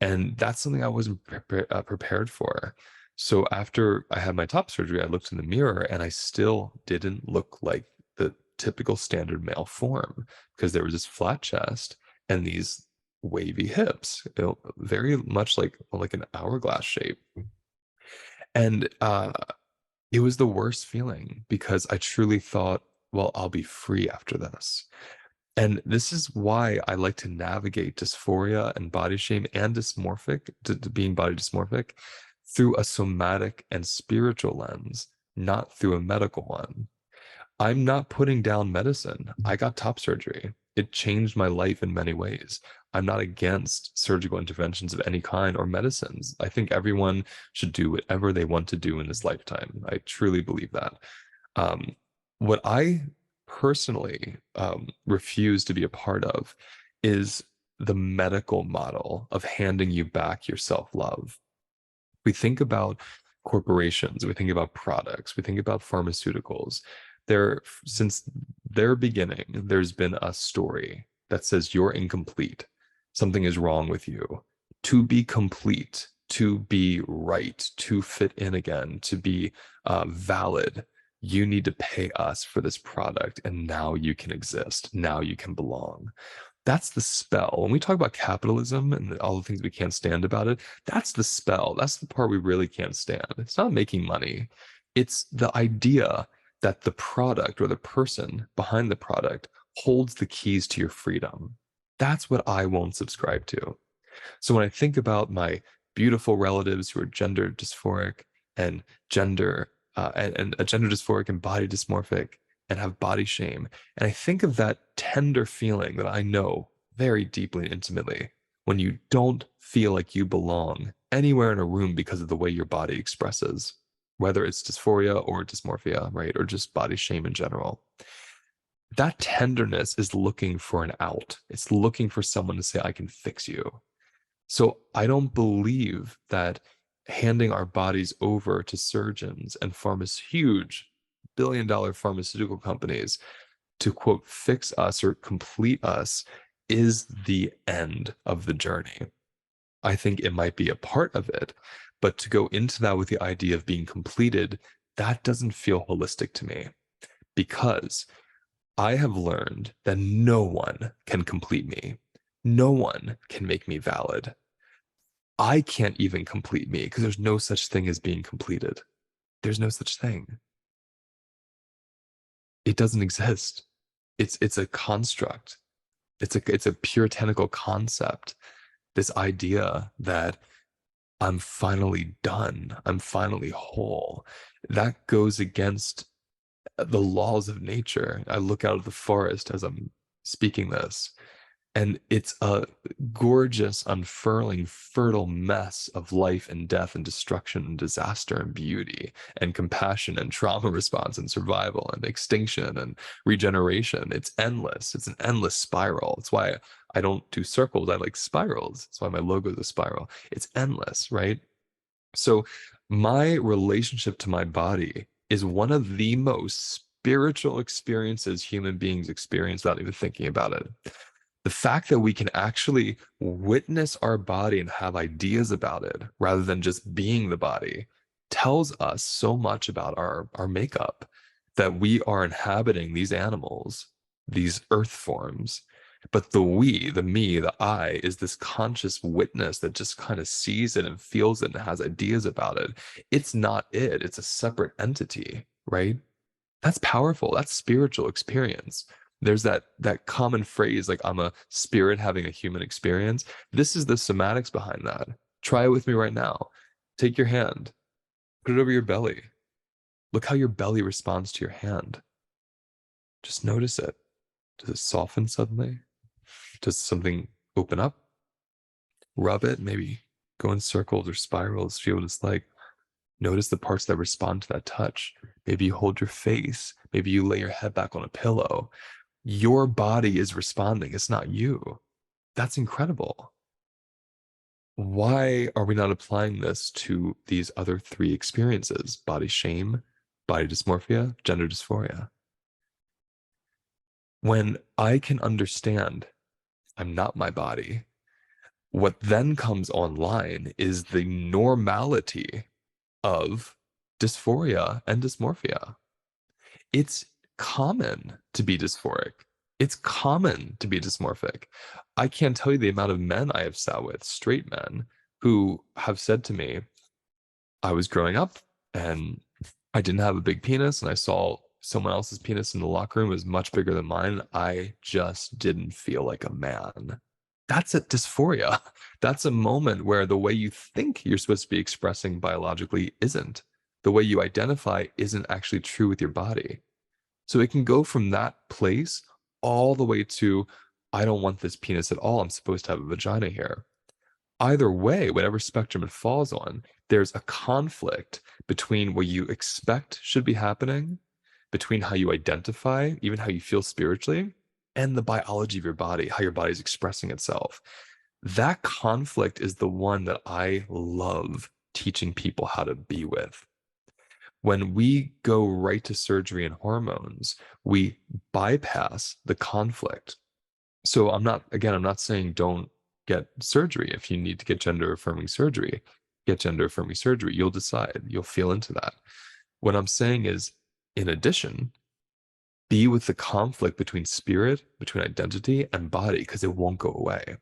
And that's something I wasn't prepared for. So after I had my top surgery, I looked in the mirror and I still didn't look like the typical standard male form because there was this flat chest and these wavy hips, very much like an hourglass shape. And it was the worst feeling because I truly thought, well, I'll be free after this. And this is why I like to navigate dysphoria and body shame and to being body dysmorphic through a somatic and spiritual lens, not through a medical one. I'm not putting down medicine. I got top surgery. It changed my life in many ways. I'm not against surgical interventions of any kind or medicines. I think everyone should do whatever they want to do in this lifetime. I truly believe that. Um, what I personally refuse to be a part of is the medical model of handing you back your self-love. We think about corporations, we think about products, we think about pharmaceuticals. Since their beginning, there's been a story that says you're incomplete. Something is wrong with you. To be complete, to be right, to fit in again, to be valid, you need to pay us for this product, and now you can exist. Now you can belong. That's the spell. When we talk about capitalism and all the things we can't stand about it, that's the spell. That's the part we really can't stand. It's not making money. It's the idea that the product or the person behind the product holds the keys to your freedom. That's what I won't subscribe to. So when I think about my beautiful relatives who are gender dysphoric and and a gender dysphoric and body dysmorphic and have body shame, and I think of that tender feeling that I know very deeply and intimately when you don't feel like you belong anywhere in a room because of the way your body expresses, whether it's dysphoria or dysmorphia, right? Or just body shame in general. That tenderness is looking for an out. It's looking for someone to say, I can fix you. So I don't believe that handing our bodies over to surgeons and huge billion-dollar pharmaceutical companies to quote fix us or complete us is the end of the journey. I think it might be a part of it, but to go into that with the idea of being completed, that doesn't feel holistic to me because I have learned that no one can complete me. No one can make me valid. I can't even complete me because there's no such thing as being completed. There's no such thing. It doesn't exist. It's a construct. It's a puritanical concept. This idea that I'm finally done. I'm finally whole. That goes against the laws of nature. I look out of the forest as I'm speaking this, and it's a gorgeous, unfurling, fertile mess of life and death and destruction and disaster and beauty and compassion and trauma response and survival and extinction and regeneration. It's endless. It's an endless spiral. It's why I don't do circles. I like spirals. That's why my logo is a spiral. It's endless, right? So my relationship to my body is one of the most spiritual experiences human beings experience without even thinking about it. The fact that we can actually witness our body and have ideas about it rather than just being the body tells us so much about our makeup, that we are inhabiting these animals, these earth forms. But the we, the me, the I is this conscious witness that just kind of sees it and feels it and has ideas about it. It's not it, it's a separate entity, right? That's powerful. That's spiritual experience. There's that common phrase like I'm a spirit having a human experience. This is the somatics behind that. Try it with me right now. Take your hand, put it over your belly. Look how your belly responds to your hand. Just notice it. Does it soften suddenly? Does something open up? Rub it, maybe go in circles or spirals, feel what it's like. Notice the parts that respond to that touch. Maybe you hold your face. Maybe you lay your head back on a pillow. Your body is responding. It's not you. That's incredible. Why are we not applying this to these other three experiences? Body shame, body dysmorphia, gender dysphoria. When I can understand I'm not my body, What then comes online is the normality of dysphoria and dysmorphia. It's common to be dysphoric. It's common to be dysmorphic. I can't tell you the amount of men I have sat with, straight men, who have said to me, I was growing up and I didn't have a big penis, and I saw someone else's penis in the locker room was much bigger than mine. I just didn't feel like a man. That's a dysphoria. That's a moment where the way you think you're supposed to be expressing biologically isn't. The way you identify isn't actually true with your body. So it can go from that place all the way to, I don't want this penis at all. I'm supposed to have a vagina here. Either way, whatever spectrum it falls on, there's a conflict between what you expect should be happening, between how you identify, even how you feel spiritually, and the biology of your body, how your body's expressing itself. That conflict is the one that I love teaching people how to be with. When we go right to surgery and hormones, we bypass the conflict. So I'm not saying don't get surgery. If you need to get gender affirming surgery, get gender affirming surgery. You'll decide, you'll feel into that. What I'm saying is, in addition, be with the conflict between spirit, between identity and body, because it won't go away.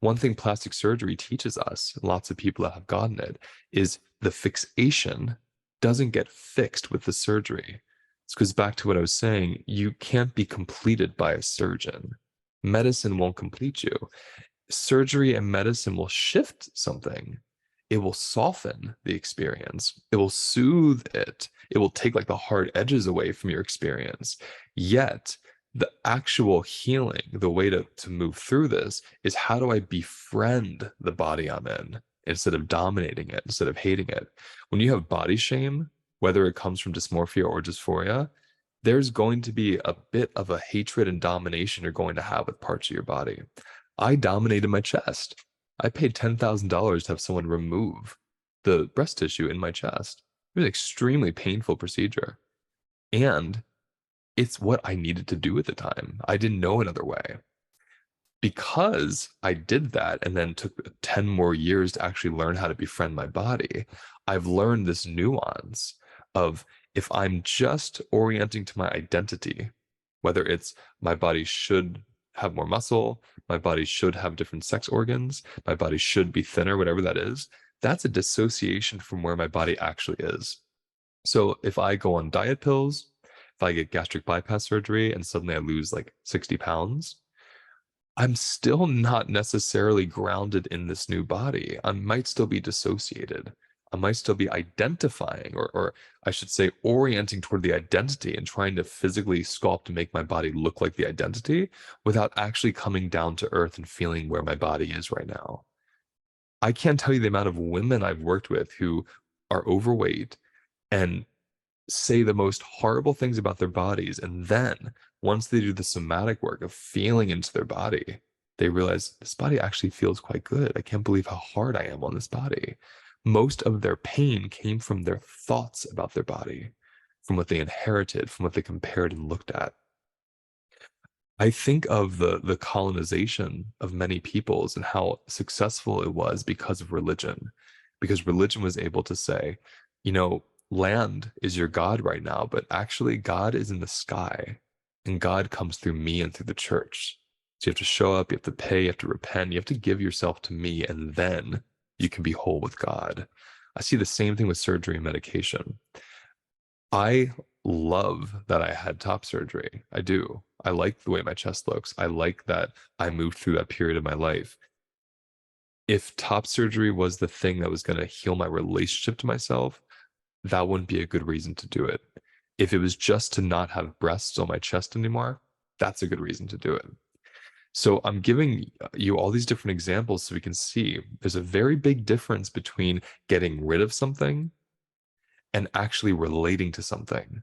One thing plastic surgery teaches us, lots of people that have gotten it, is the fixation doesn't get fixed with the surgery. This goes back to what I was saying. You can't be completed by a surgeon. Medicine won't complete you. Surgery and medicine will shift something. It will soften the experience. It will soothe it. It will take like the hard edges away from your experience. Yet, the actual healing, the way to move through this is, how do I befriend the body I'm in instead of dominating it, instead of hating it? When you have body shame, whether it comes from dysmorphia or dysphoria, there's going to be a bit of a hatred and domination you're going to have with parts of your body. I dominated my chest. I paid $10,000 to have someone remove the breast tissue in my chest. It was an extremely painful procedure. And it's what I needed to do at the time. I didn't know another way. Because I did that and then took 10 more years to actually learn how to befriend my body, I've learned this nuance of, if I'm just orienting to my identity, whether it's my body should have more muscle, my body should have different sex organs, my body should be thinner, whatever that is, that's a dissociation from where my body actually is. So if I go on diet pills, if I get gastric bypass surgery and suddenly I lose like 60 pounds, I'm still not necessarily grounded in this new body. I might still be dissociated. I might still be identifying, or I should say, orienting toward the identity and trying to physically sculpt to make my body look like the identity without actually coming down to earth and feeling where my body is right now. I can't tell you the amount of women I've worked with who are overweight and say the most horrible things about their bodies. And then once they do the somatic work of feeling into their body, they realize, this body actually feels quite good. I can't believe how hard I am on this body. Most of their pain came from their thoughts about their body, from what they inherited, from what they compared and looked at. I think of the colonization of many peoples and how successful it was because of religion, because religion was able to say, you know, land is your God right now, but actually God is in the sky, and God comes through me and through the church. So you have to show up, you have to pay, you have to repent, you have to give yourself to me, and then you can be whole with God. I see the same thing with surgery and medication. I love that I had top surgery. I do. I like the way my chest looks. I like that I moved through that period of my life. If top surgery was the thing that was going to heal my relationship to myself, that wouldn't be a good reason to do it. If it was just to not have breasts on my chest anymore, that's a good reason to do it. So I'm giving you all these different examples so we can see there's a very big difference between getting rid of something and actually relating to something.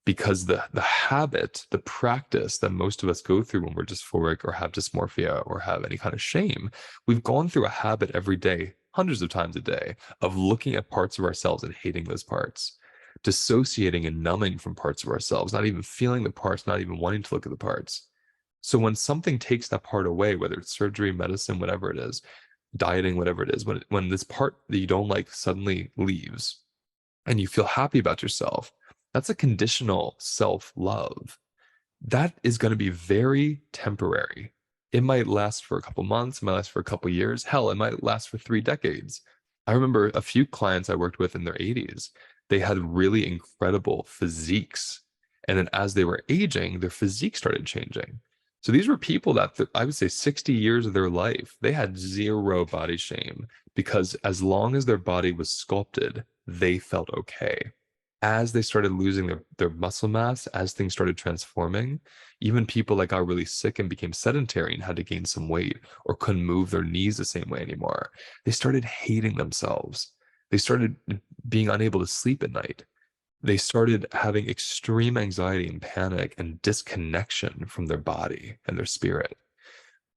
Because the habit, the practice that most of us go through when we're dysphoric or have dysmorphia or have any kind of shame, we've gone through a habit every day, hundreds of times a day, of looking at parts of ourselves and hating those parts, dissociating and numbing from parts of ourselves, not even feeling the parts, not even wanting to look at the parts. So when something takes that part away, whether it's surgery, medicine, whatever it is, dieting, whatever it is, when this part that you don't like suddenly leaves and you feel happy about yourself, that's a conditional self-love. That is going to be very temporary. It might last for a couple months, it might last for a couple years. Hell, it might last for 3 decades. I remember a few clients I worked with in their 80s. They had really incredible physiques. And then as they were aging, their physique started changing. So these were people that I would say 60 years of their life, they had zero body shame because as long as their body was sculpted, they felt okay. As they started losing their muscle mass, as things started transforming, even people that got really sick and became sedentary and had to gain some weight or couldn't move their knees the same way anymore, they started hating themselves. They started being unable to sleep at night. They started having extreme anxiety and panic and disconnection from their body and their spirit.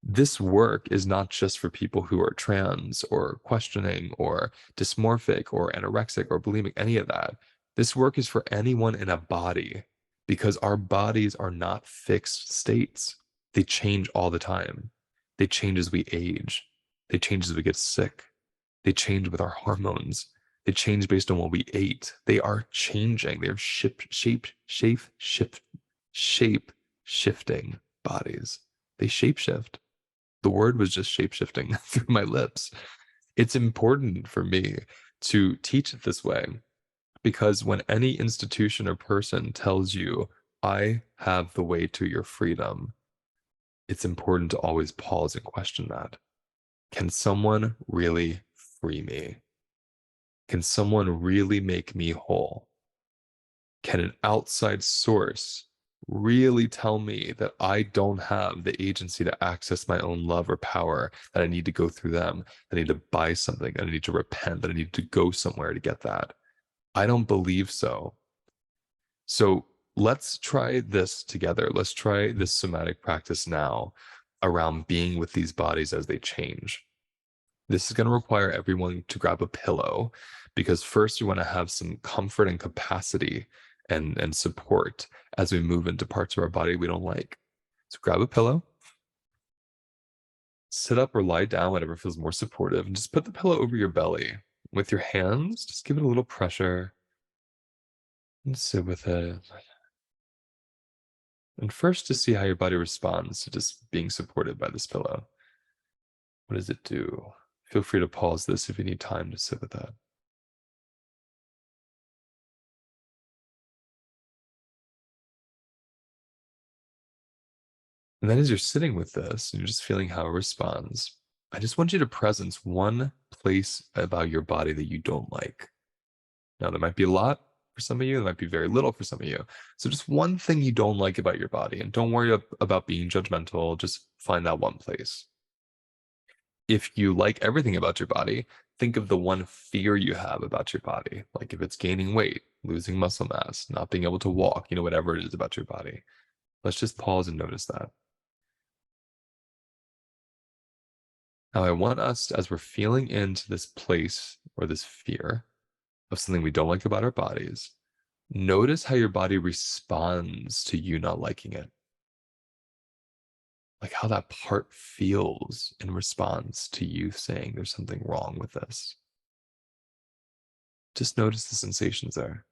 This work is not just for people who are trans or questioning or dysmorphic or anorexic or bulimic, any of that. This work is for anyone in a body because our bodies are not fixed states. They change all the time. They change as we age. They change as we get sick. They change with our hormones. They change based on what we ate. They are changing. They're shape shifting bodies. They shapeshift. The word was just shapeshifting through my lips. It's important for me to teach it this way because when any institution or person tells you, I have the way to your freedom, it's important to always pause and question that. Can someone really free me? Can someone really make me whole? Can an outside source really tell me that I don't have the agency to access my own love or power, that I need to go through them, that I need to buy something, that I need to repent, that I need to go somewhere to get that? I don't believe so. So let's try this together. Let's try this somatic practice now around being with these bodies as they change. This is going to require everyone to grab a pillow because first you want to have some comfort and capacity and support as we move into parts of our body we don't like. So grab a pillow, sit up or lie down, whatever feels more supportive, and just put the pillow over your belly. With your hands, just give it a little pressure and sit with it. And first, to see how your body responds to just being supported by this pillow. What does it do? Feel free to pause this if you need time to sit with that. And then as you're sitting with this and you're just feeling how it responds, I just want you to presence one place about your body that you don't like. Now, there might be a lot for some of you, there might be very little for some of you. So just one thing you don't like about your body, and don't worry about being judgmental, just find that one place. If you like everything about your body, think of the one fear you have about your body. Like if it's gaining weight, losing muscle mass, not being able to walk, whatever it is about your body. Let's just pause and notice that. Now, I want us, as we're feeling into this place or this fear of something we don't like about our bodies, notice how your body responds to you not liking it. Like how that part feels in response to you saying there's something wrong with this. Just notice the sensations there.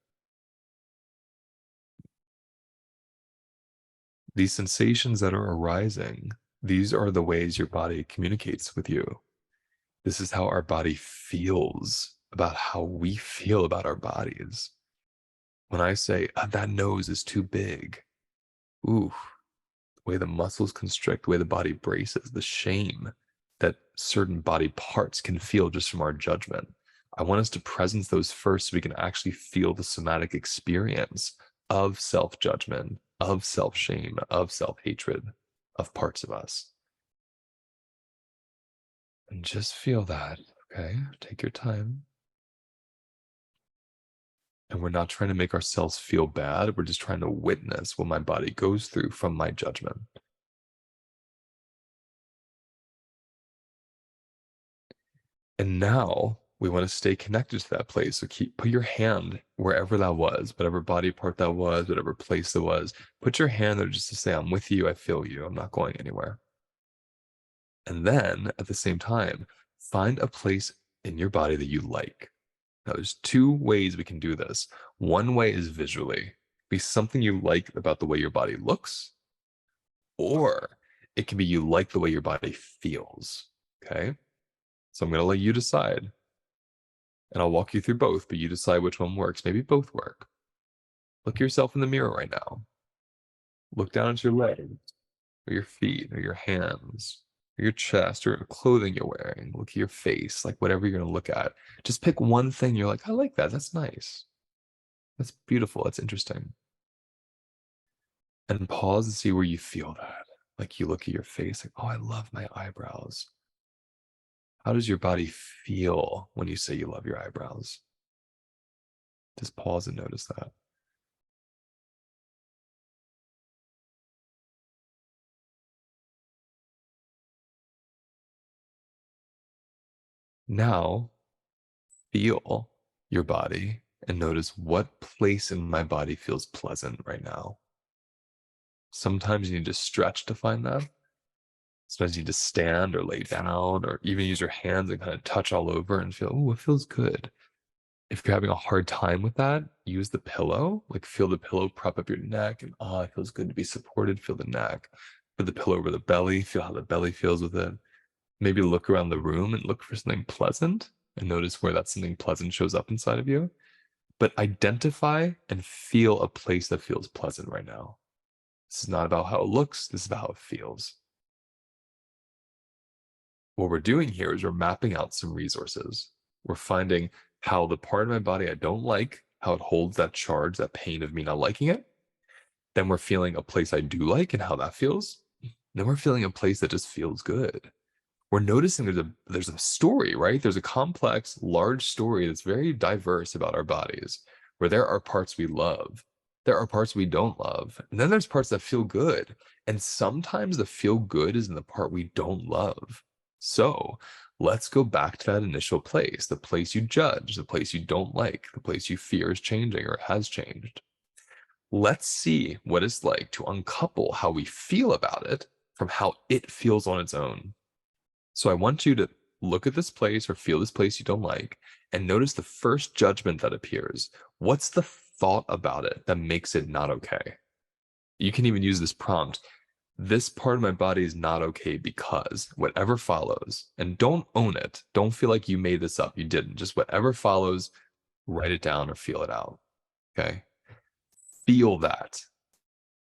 These sensations that are arising, these are the ways your body communicates with you. This is how our body feels about how we feel about our bodies. When I say, that nose is too big, ooh, the way the muscles constrict, the way the body braces, the shame that certain body parts can feel just from our judgment. I want us to presence those first so we can actually feel the somatic experience of self-judgment, of self-shame, of self-hatred, of parts of us. And just feel that, okay? Take your time. And we're not trying to make ourselves feel bad. We're just trying to witness what my body goes through from my judgment. And now we want to stay connected to that place. So put your hand wherever that was, whatever body part that was, whatever place it was. Put your hand there just to say, I'm with you, I feel you, I'm not going anywhere. And then at the same time, find a place in your body that you like. Now, there's two ways we can do this. One way is visually, be something you like about the way your body looks, or it can be you like the way your body feels. Okay. So I'm going to let you decide, and I'll walk you through both, but you decide which one works. Maybe both work. Look at yourself in the mirror right now. Look down at your legs, or your feet, or your hands, or your chest, or clothing you're wearing. Look at your face, like whatever you're going to look at. Just pick one thing you're like, I like that. That's nice. That's beautiful. That's interesting. And pause and see where you feel that. Like you look at your face, like, oh, I love my eyebrows. How does your body feel when you say you love your eyebrows? Just pause and notice that. Now, feel your body and notice what place in my body feels pleasant right now. Sometimes you need to stretch to find that. Sometimes you need to stand or lay down or even use your hands and kind of touch all over and feel, oh, it feels good. If you're having a hard time with that, use the pillow, like feel the pillow prop up your neck and it feels good to be supported. Feel the neck. Put the pillow over the belly, feel how the belly feels with it. Maybe look around the room and look for something pleasant and notice where that something pleasant shows up inside of you. But identify and feel a place that feels pleasant right now. This is not about how it looks, this is about how it feels. What we're doing here is we're mapping out some resources. We're finding how the part of my body I don't like, how it holds that charge, that pain of me not liking it. Then we're feeling a place I do like and how that feels. Then we're feeling a place that just feels good. We're noticing there's a story, right? There's a complex, large story that's very diverse about our bodies, where there are parts we love, there are parts we don't love, and then there's parts that feel good. And sometimes the feel good is in the part we don't love. So let's go back to that initial place, the place you judge, the place you don't like, the place you fear is changing or has changed. Let's see what it's like to uncouple how we feel about it from how it feels on its own. So I want you to look at this place or feel this place you don't like and notice the first judgment that appears. What's the thought about it that makes it not okay? You can even use this prompt. This part of my body is not okay because whatever follows, and don't own it. Don't feel like you made this up. You didn't. Just whatever follows, write it down or feel it out. Okay. Feel that.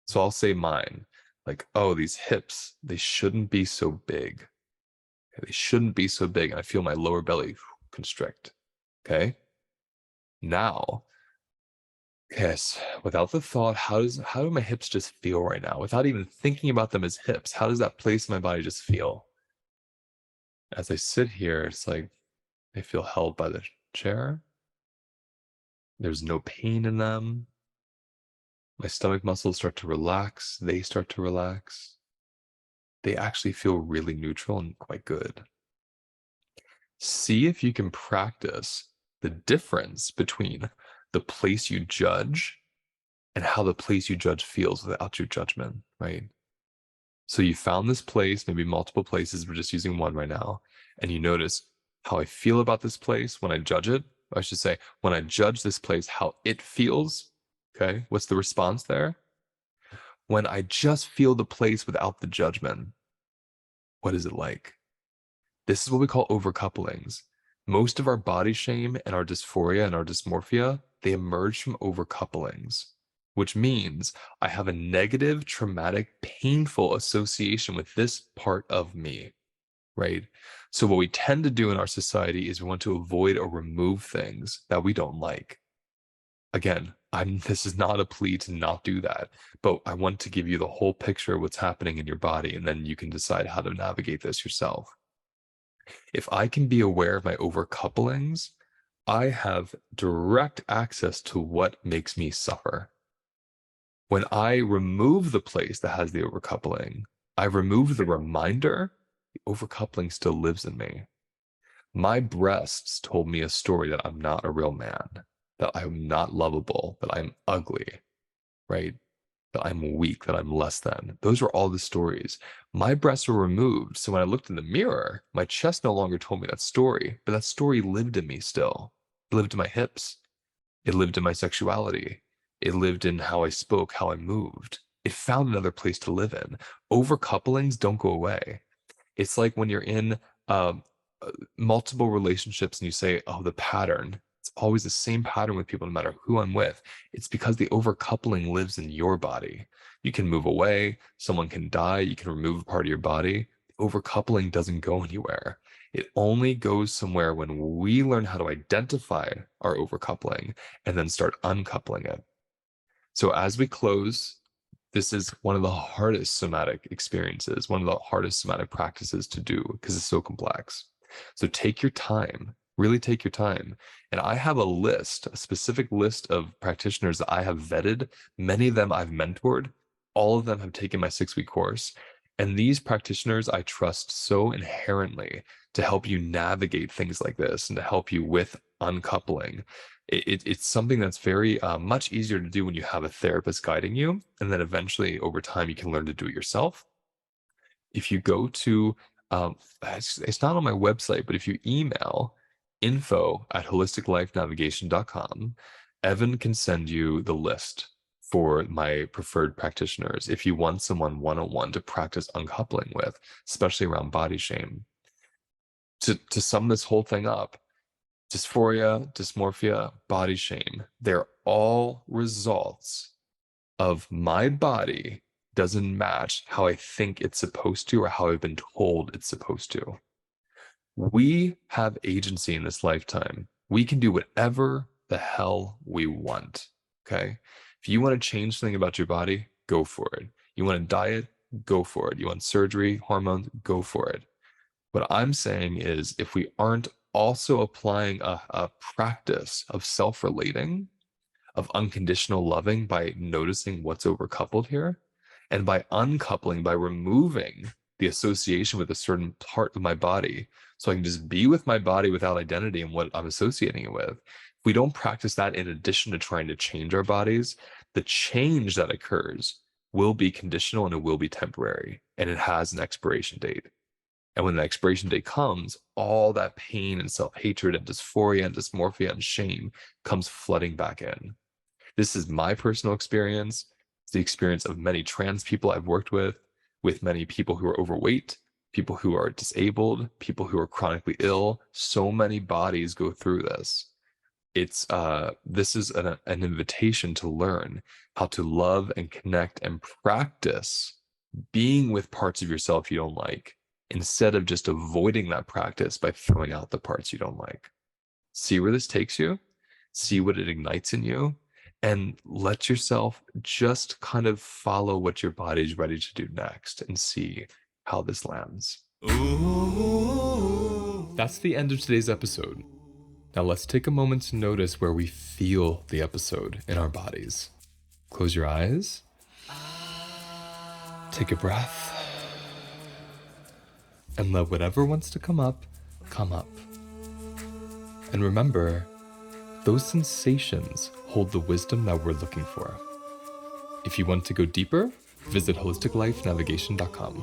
So I'll say mine, like, oh, these hips, they shouldn't be so big. They shouldn't be so big. And I feel my lower belly constrict. Okay. Now, yes, without the thought, how do my hips just feel right now? Without even thinking about them as hips, how does that place in my body just feel? As I sit here, it's like I feel held by the chair. There's no pain in them. My stomach muscles start to relax. They start to relax. They actually feel really neutral and quite good. See if you can practice the difference between the place you judge and how the place you judge feels without your judgment, right? So you found this place, maybe multiple places, we're just using one right now, and you notice how I feel about this place when I judge it. I should say, when I judge this place, how it feels. Okay, what's the response there? When I just feel the place without the judgment, what is it like? This is what we call overcouplings. Most of our body shame and our dysphoria and our dysmorphia, they emerge from overcouplings, which means I have a negative, traumatic, painful association with this part of me, right? So what we tend to do in our society is we want to avoid or remove things that we don't like. Again, this is not a plea to not do that, but I want to give you the whole picture of what's happening in your body, and then you can decide how to navigate this yourself. If I can be aware of my overcouplings, I have direct access to what makes me suffer. When I remove the place that has the overcoupling, I remove the reminder, the overcoupling still lives in me. My breasts told me a story that I'm not a real man, that I'm not lovable, that I'm ugly, right? That I'm weak, that I'm less than. Those were all the stories. My breasts were removed. So when I looked in the mirror, my chest no longer told me that story, but that story lived in me still. It lived in my hips. It lived in my sexuality. It lived in how I spoke, how I moved. It found another place to live in. Overcouplings don't go away. It's like when you're in um, uh, multiple relationships and you say, oh, the pattern. It's always the same pattern with people, no matter who I'm with. It's because the overcoupling lives in your body. You can move away, someone can die, you can remove a part of your body. Overcoupling doesn't go anywhere. It only goes somewhere when we learn how to identify our overcoupling and then start uncoupling it. So as we close, this is one of the hardest somatic experiences, one of the hardest somatic practices to do because it's so complex. So take your time, really take your time. And I have a list, a specific list of practitioners that I have vetted. Many of them I've mentored. All of them have taken my 6-week course. And these practitioners I trust so inherently to help you navigate things like this and to help you with uncoupling. It's something that's very much easier to do when you have a therapist guiding you. And then eventually over time, you can learn to do it yourself. If you go to, it's not on my website, but if you email info@holisticlifenavigation.com, Evan can send you the list for my preferred practitioners if you want someone one-on-one to practice uncoupling with, especially around body shame. To sum this whole thing up, dysphoria, dysmorphia, body shame, they're all results of my body doesn't match how I think it's supposed to or how I've been told it's supposed to. We have agency in this lifetime. We can do whatever the hell we want. Okay. If you want to change something about your body, go for it. You want to diet, go for it. You want surgery, hormones, go for it. What I'm saying is if we aren't also applying a practice of self-relating, of unconditional loving by noticing what's overcoupled here, and by uncoupling, by removing the association with a certain part of my body, so I can just be with my body without identity and what I'm associating it with. If we don't practice that in addition to trying to change our bodies, the change that occurs will be conditional and it will be temporary, and it has an expiration date. And when the expiration date comes, all that pain and self-hatred and dysphoria and dysmorphia and shame comes flooding back in. This is my personal experience. It's the experience of many trans people I've worked with many people who are overweight, people who are disabled, people who are chronically ill. So many bodies go through this. This is an invitation to learn how to love and connect and practice being with parts of yourself you don't like, instead of just avoiding that practice by throwing out the parts you don't like. See where this takes you, see what it ignites in you, and let yourself just kind of follow what your body's ready to do next and see how this lands. Ooh. That's the end of today's episode. Now let's take a moment to notice where we feel the episode in our bodies. Close your eyes. Take a breath. And let whatever wants to come up, come up. And remember, those sensations hold the wisdom that we're looking for. If you want to go deeper, visit holisticlifenavigation.com.